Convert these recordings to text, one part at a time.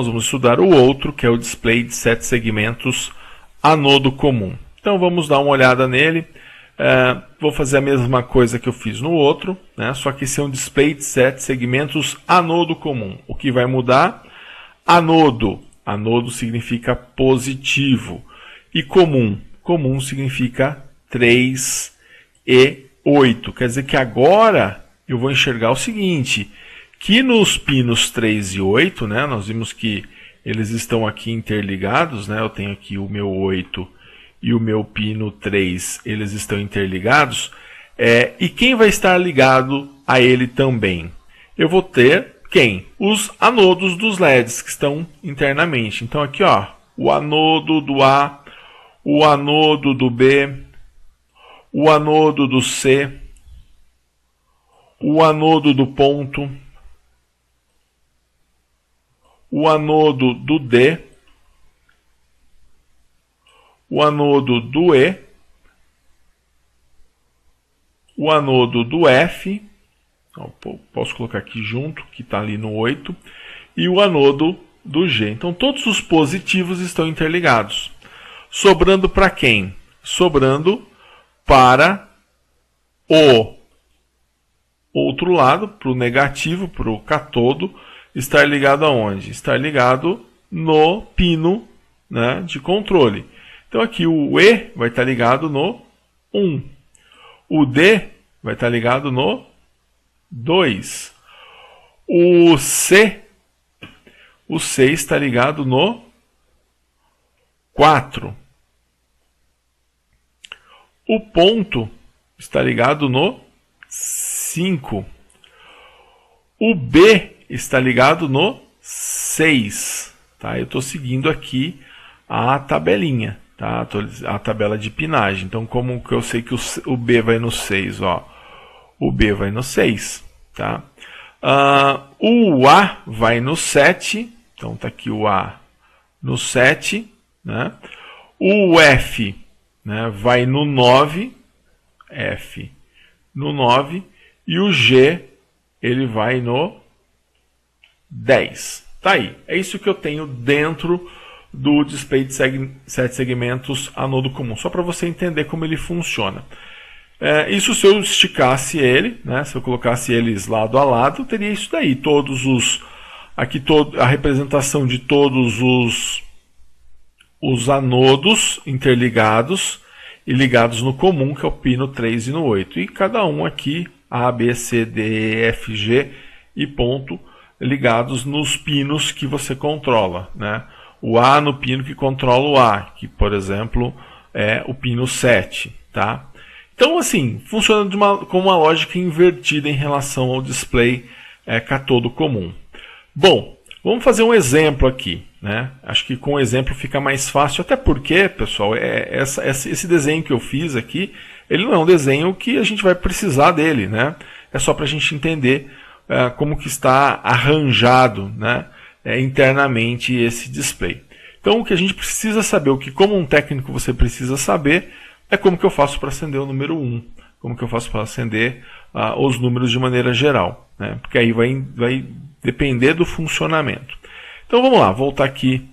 nós vamos estudar o outro, que é o display de 7 segmentos anodo comum. Então vamos dar uma olhada nele. Vou fazer a mesma coisa que eu fiz no outro, né? Só que esse é um display de 7 segmentos anodo comum. O que vai mudar? Anodo. Anodo significa positivo. E comum. Comum significa 3 e 8. Quer dizer que agora eu vou enxergar o seguinte, que nos pinos 3 e 8, né, nós vimos que eles estão aqui interligados, né, eu tenho aqui o meu 8 e o meu pino 3, eles estão interligados, e quem vai estar ligado a ele também? Eu vou ter quem? Os anodos dos LEDs que estão internamente. Então aqui, ó, o anodo do A, o anodo do B, o anodo do C, o anodo do ponto, o anodo do D, o anodo do E, o anodo do F, posso colocar aqui junto, que está ali no 8, e o anodo do G. Então todos os positivos estão interligados. Sobrando para quem? Sobrando para o outro lado, para o negativo, para o catodo, estar ligado aonde? Estar ligado no pino, né, de controle. Então aqui o E vai estar ligado no 1. O D vai estar ligado no 2. O C está ligado no 4. O ponto está ligado no 5. O B está ligado no 6. Tá? Eu estou seguindo aqui a tabelinha, tá? A tabela de pinagem. Então, como que eu sei que o B vai no 6? Ó, o B vai no 6. Tá? O A vai no 7. Então, está aqui o A no 7. Né? O F, né, vai no 9. F no 9. E o G, ele vai no 10. Tá aí. É isso que eu tenho dentro do display de 7 segmentos anodo comum. Só para você entender como ele funciona. Isso se eu esticasse ele, né? Se eu colocasse eles lado a lado, eu teria isso daí. A representação de todos os anodos interligados e ligados no comum, que é o pino 3 e no 8. E cada um aqui, A, B, C, D, E, F, G e ponto, ligados nos pinos que você controla, né? O A no pino que controla o A, que, por exemplo, é o pino 7. Tá? Então, assim, funciona com uma lógica invertida em relação ao display catodo comum. Bom, vamos fazer um exemplo aqui. Né? Acho que com o exemplo fica mais fácil, até porque, pessoal, esse desenho que eu fiz aqui, ele não é um desenho que a gente vai precisar dele. Né? É só para a gente entender como que está arranjado, né, internamente esse display. Então o que a gente precisa saber, o que como um técnico você precisa saber, é como que eu faço para acender o número 1, como que eu faço para acender os números de maneira geral, né, porque aí vai depender do funcionamento. Então vamos lá, voltar aqui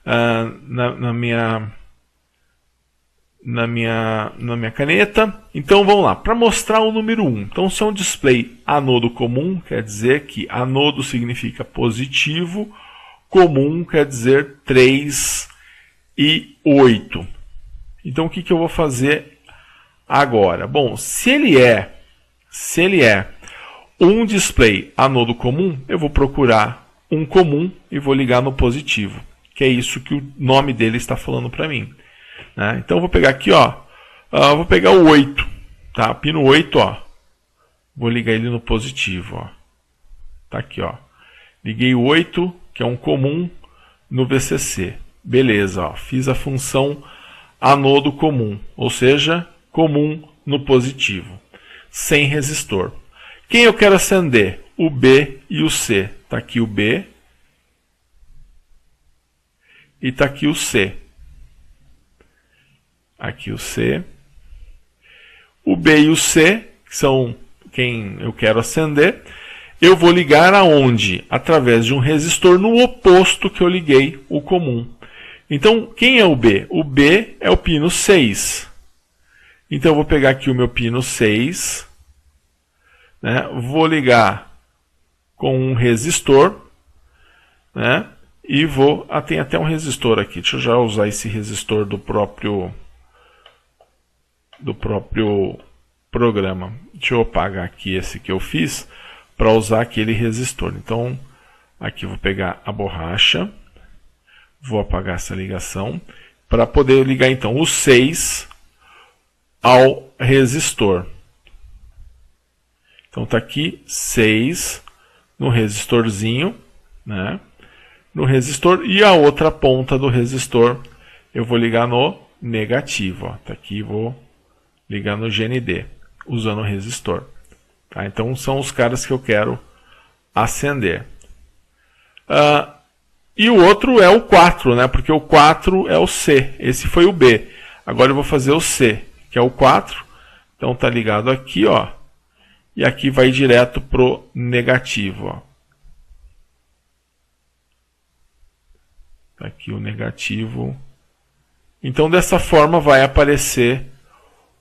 na minha caneta. Então vamos lá, para mostrar o número 1. Então se é um display anodo comum, quer dizer que anodo significa positivo, comum quer dizer 3 e 8. Então o que eu vou fazer agora? Bom, se ele é um display anodo comum, eu vou procurar um comum e vou ligar no positivo, que é isso que o nome dele está falando para mim. Né? Então eu vou pegar aqui, ó, vou pegar o 8, tá? Pino 8, ó, vou ligar ele no positivo, ó. Tá aqui, ó. Liguei o 8, que é um comum, no VCC. Beleza, ó, fiz a função anodo comum, ou seja, comum no positivo, sem resistor. Quem eu quero acender? O B e o C. Tá aqui o B e tá aqui o C. Aqui o C. O B e o C, que são quem eu quero acender, eu vou ligar aonde? Através de um resistor no oposto que eu liguei o comum. Então, quem é o B? O B é o pino 6. Então, eu vou pegar aqui o meu pino 6, né? Vou ligar com um resistor, né? E vou... tem até um resistor aqui. Deixa eu já usar esse resistor do próprio programa. Deixa eu apagar aqui esse que eu fiz para usar aquele resistor. Então, aqui eu vou pegar a borracha, vou apagar essa ligação, para poder ligar então o 6 ao resistor. Então está aqui 6 no resistorzinho, né? No resistor, e a outra ponta do resistor eu vou ligar no negativo. Está aqui, vou ligar no GND, usando o resistor. Tá? Então são os caras que eu quero acender. E o outro é o 4, né? Porque o 4 é o C. Esse foi o B. Agora eu vou fazer o C, que é o 4. Então está ligado aqui, ó. E aqui vai direto pro negativo, ó. Tá aqui o negativo. Então dessa forma vai aparecer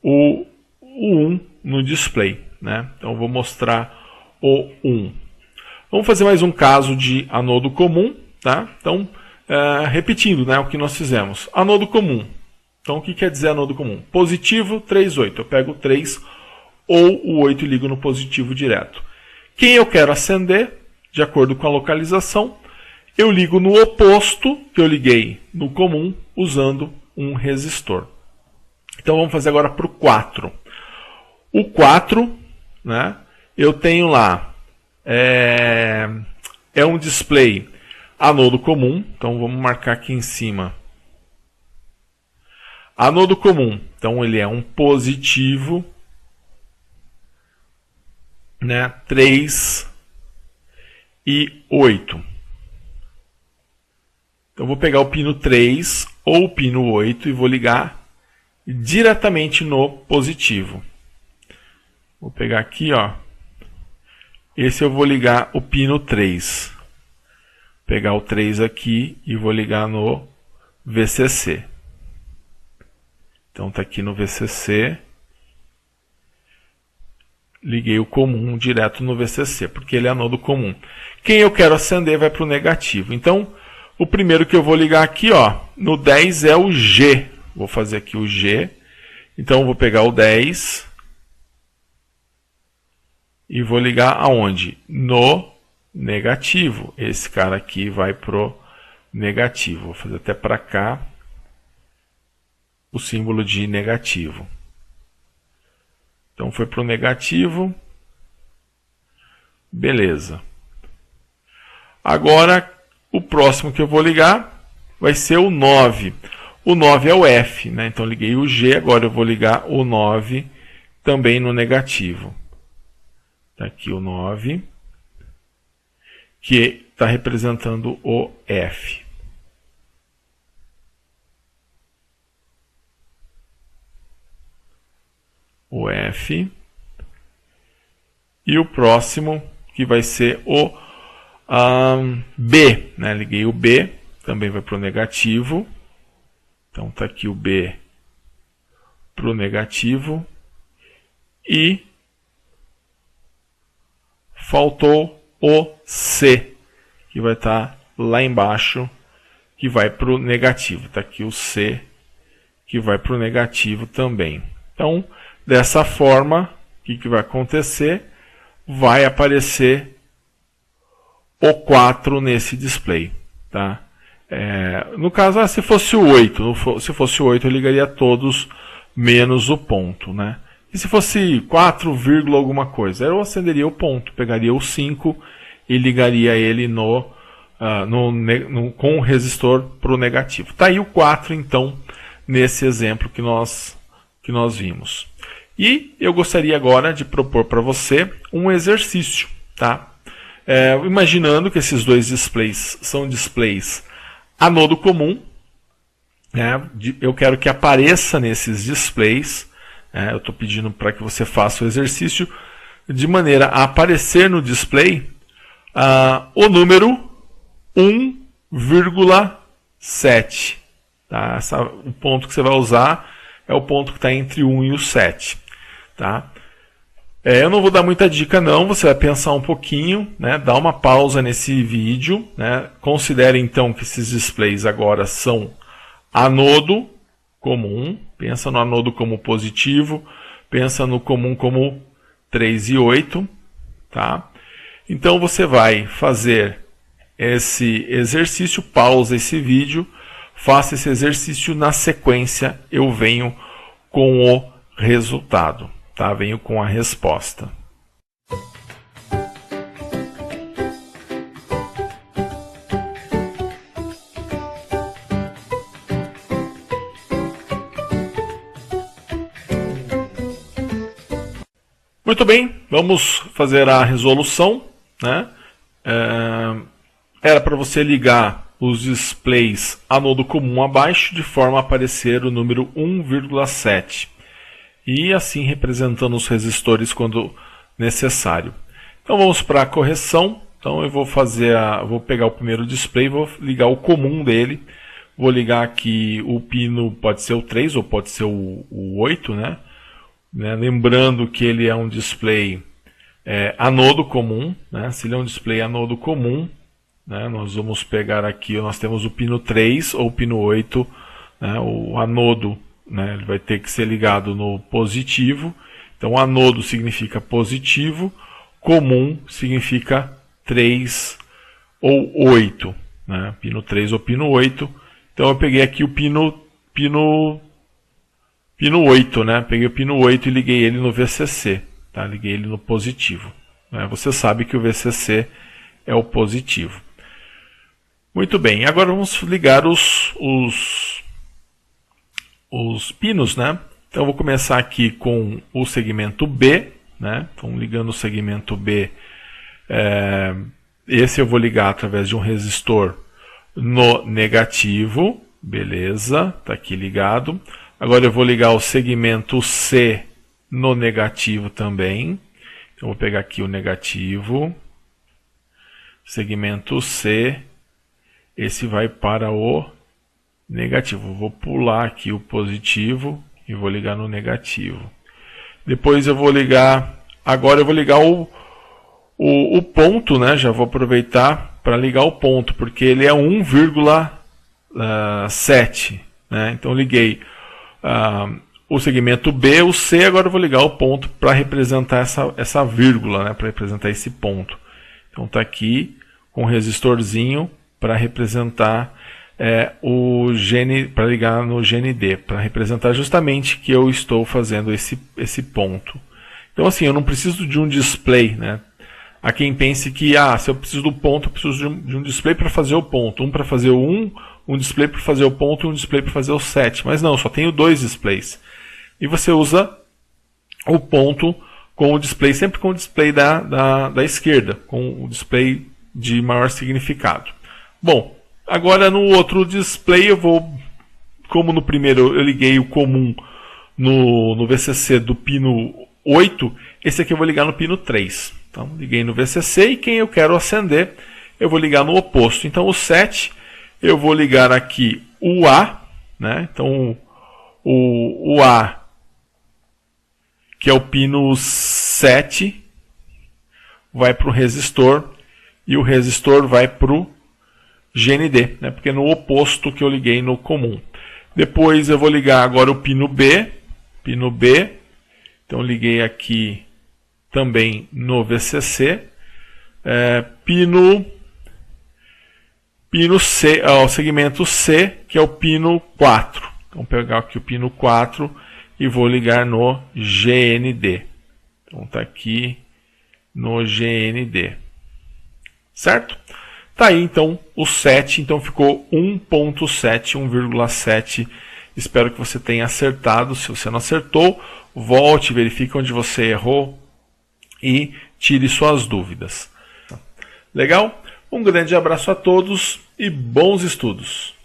o 1 no display, né? Então eu vou mostrar o 1. Vamos fazer mais um caso de anodo comum, tá? Então, repetindo, né, o que nós fizemos. Anodo comum. Então, o que quer dizer anodo comum? Positivo, 3, 8. Eu pego o 3 ou o 8 e ligo no positivo direto. Quem eu quero acender, de acordo com a localização, eu ligo no oposto que eu liguei no comum, usando um resistor. Então, vamos fazer agora para o 4. O 4, né, eu tenho lá, é um display anodo comum. Então, vamos marcar aqui em cima. Anodo comum, então ele é um positivo, né, 3 e 8. Então, eu vou pegar o pino 3 ou o pino 8 e vou ligar diretamente no positivo. Vou pegar aqui, ó. Esse eu vou ligar o pino 3. Pegar o 3 aqui e vou ligar no VCC. Então está aqui no VCC. Liguei o comum direto no VCC, porque ele é anodo comum. Quem eu quero acender vai para o negativo. Então, o primeiro que eu vou ligar aqui, ó, no 10 é o G. Vou fazer aqui o G. Então, eu vou pegar o 10 e vou ligar aonde? No negativo. Esse cara aqui vai pro negativo. Vou fazer até para cá o símbolo de negativo. Então foi pro negativo. Beleza. Agora o próximo que eu vou ligar vai ser o 9. O 9 é o F, né? Então liguei o G, agora eu vou ligar o 9 também no negativo. Está aqui o 9, que está representando o F. O F. E o próximo, que vai ser o B. Né? Liguei o B, também vai para o negativo. Então está aqui o B para o negativo. E faltou o C, que vai estar lá embaixo, que vai para o negativo. Está aqui o C, que vai para o negativo também. Então, dessa forma, o que vai acontecer? Vai aparecer o 4 nesse display. Tá? No caso, se fosse o 8, se fosse o 8 eu ligaria todos menos o ponto. Né? E se fosse 4, alguma coisa, eu acenderia o ponto, pegaria o 5 e ligaria ele com o resistor para o negativo. Está aí o 4, então, nesse exemplo que nós vimos. E eu gostaria agora de propor para você um exercício. Tá? Imaginando que esses dois displays são displays anodo comum, né? Eu quero que apareça nesses displays. Eu estou pedindo para que você faça o exercício de maneira a aparecer no display o número 1,7. Tá? O ponto que você vai usar é o ponto que está entre 1 e o 7. Tá? Eu não vou dar muita dica não, você vai pensar um pouquinho, né? Dá uma pausa nesse vídeo. Né? Considere então que esses displays agora são anodo comum. Pensa no anodo como positivo, pensa no comum como 3 e 8. Tá? Então você vai fazer esse exercício, pausa esse vídeo, faça esse exercício, na sequência eu venho com o resultado. Tá? Venho com a resposta. Muito bem, vamos fazer a resolução. Né? Era para você ligar os displays anodo comum abaixo, de forma a aparecer o número 1,7. E assim representando os resistores quando necessário. Então vamos para a correção. Então eu vou vou pegar o primeiro display, vou ligar o comum dele. Vou ligar aqui o pino, pode ser o 3 ou pode ser o 8, né? Lembrando que ele é um display anodo comum, né? Se ele é um display anodo comum, né? Nós vamos pegar aqui, nós temos o pino 3 ou o pino 8, né? O anodo, né? Ele vai ter que ser ligado no positivo. Então anodo significa positivo, comum significa 3 ou 8, né? Pino 3 ou pino 8. Então eu peguei aqui o pino 8, né? Peguei o pino 8 e liguei ele no VCC, tá? Liguei ele no positivo, né? Você sabe que o VCC é o positivo. Muito bem, agora vamos ligar os pinos, né? Então eu vou começar aqui com o segmento B, né? Então ligando o segmento B, esse eu vou ligar através de um resistor no negativo, beleza? Tá aqui ligado. Agora eu vou ligar o segmento C no negativo também. Então vou pegar aqui o negativo, segmento C, esse vai para o negativo. Vou pular aqui o positivo e vou ligar no negativo. Depois eu vou ligar, agora eu vou ligar o ponto, né? Já vou aproveitar para ligar o ponto, porque ele é 1,7, né? Então liguei o segmento B, o C, agora eu vou ligar o ponto para representar essa vírgula, né? Para representar esse ponto. Então está aqui com um resistorzinho para representar para ligar no GND, para representar justamente que eu estou fazendo esse ponto. Então assim, eu não preciso de um display, né? Há quem pense que se eu preciso do ponto, eu preciso de um display para fazer o ponto, um para fazer o 1, um display para fazer o ponto e um display para fazer o 7. Mas não, só tenho 2 displays. E você usa o ponto com o display, sempre com o display da esquerda, com o display de maior significado. Bom, agora no outro display eu vou, como no primeiro eu liguei o comum no VCC do pino 8, esse aqui eu vou ligar no pino 3. Então liguei no VCC e quem eu quero acender eu vou ligar no oposto. Então o 7 eu vou ligar aqui o A, né? Então o A, que é o pino 7, vai para o resistor e o resistor vai para o GND, né? Porque é no oposto que eu liguei no comum. Depois eu vou ligar agora o pino B, então liguei aqui também no VCC, pino C, o segmento C, que é o pino 4. Então vou pegar aqui o pino 4 e vou ligar no GND. Então está aqui no GND. Certo? Tá aí então o 7, então ficou 1.7, 1,7. Espero que você tenha acertado. Se você não acertou, volte, verifique onde você errou e tire suas dúvidas. Legal? Um grande abraço a todos e bons estudos!